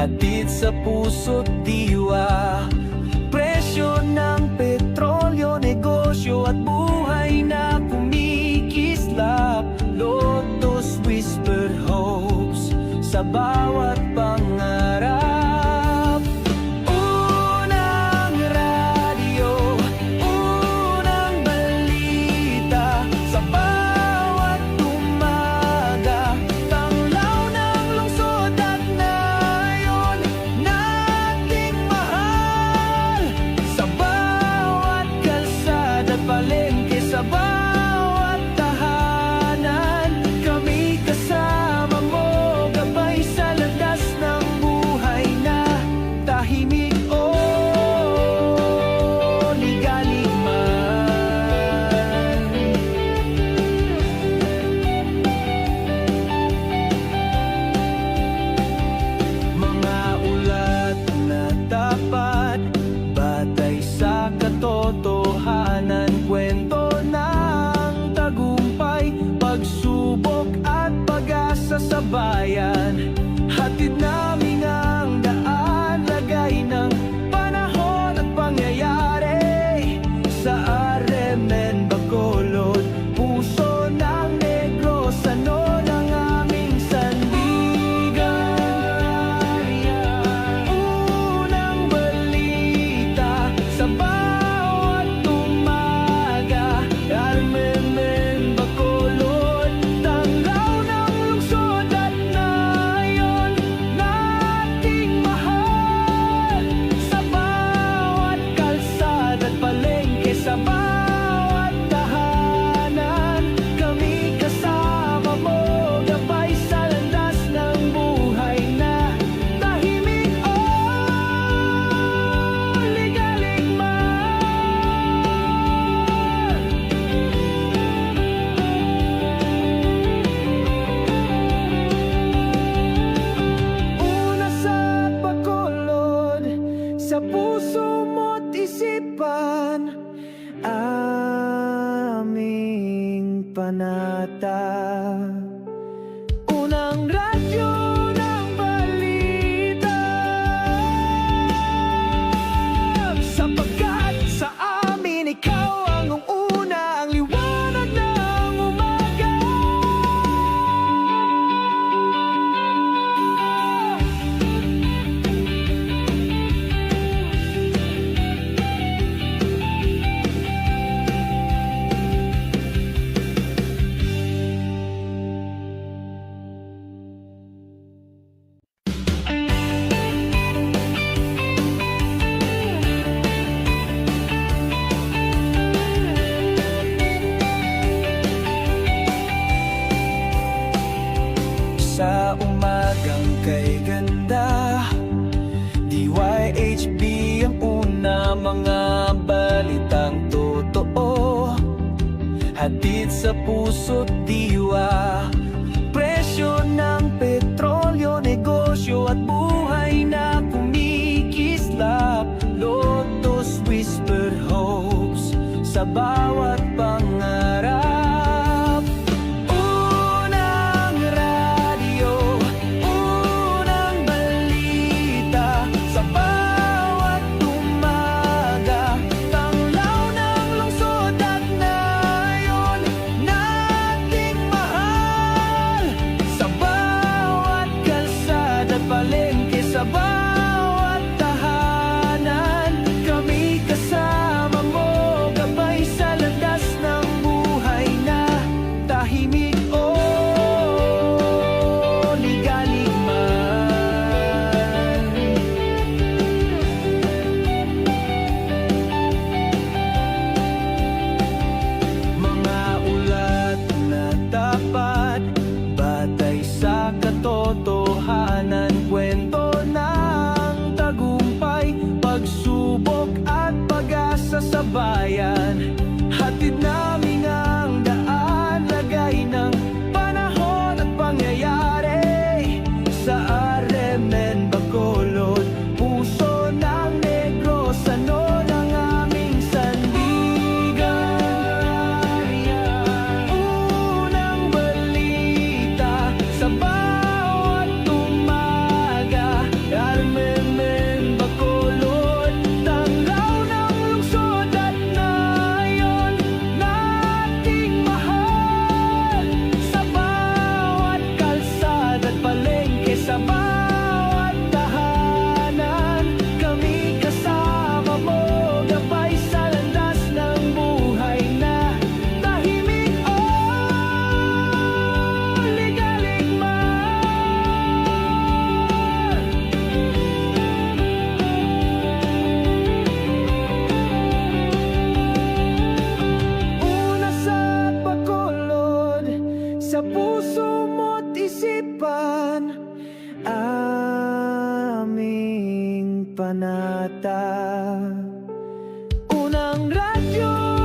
hatid sa puso't diwa. Presyo ng petrolyo, negosyo at buhay na kumikislap. Lotus whisper hopes sa bawat pangarap. Unang radyo, unang balita sa bawat umaga. Tanglaw ng lungsod at nayon nating mahal. Sa bawat kalsada at palengke, sa bawat tahanan, kami kasama mo, gabay sa landas ng buhay na tahimik o ligalig man. Mga ulat na tapat, batay sa katotohanan, kwento ng tagumpay, pagsubok at pag-asa sa bayan. Hatid namin ang daan, lagay ng panahon at pangyayari. Sa Aremen, Bacolod, puso ng Negros, ano ng aming sandigan. Unang balita sa bawat umaga. Aremen, Bacolod, tanglaw ng lungsod at nayon nating mahal. Sa bawat kalsada at palengke, sa bawat tahanan, kami kasama mo, gabay sa landas ng buhay na tahimik o ligalig man. Una sa Bacolod, sa puso mo't isipan, aming panata. Unang radyo ng balita, sapagkat sa amin ikaw ang una, ang liwanag ng umaga. Sa umagang kay ganda, DYHB ang una, mga balitang totoo, hatid sa puso't diwa. Presyo ng petrolyo, negosyo at buhay na kumikislap. Lotus whisper hopes sa bawat pangarap. Unang radyo, unang balita sa bawat umaga. Tanglaw ng lungsod at nayon nating mahal. Sa bawat kalsada at palengke, sa bawat tahanan, kami kasama mo, gabay sa landas ng kabanata. Unang radyo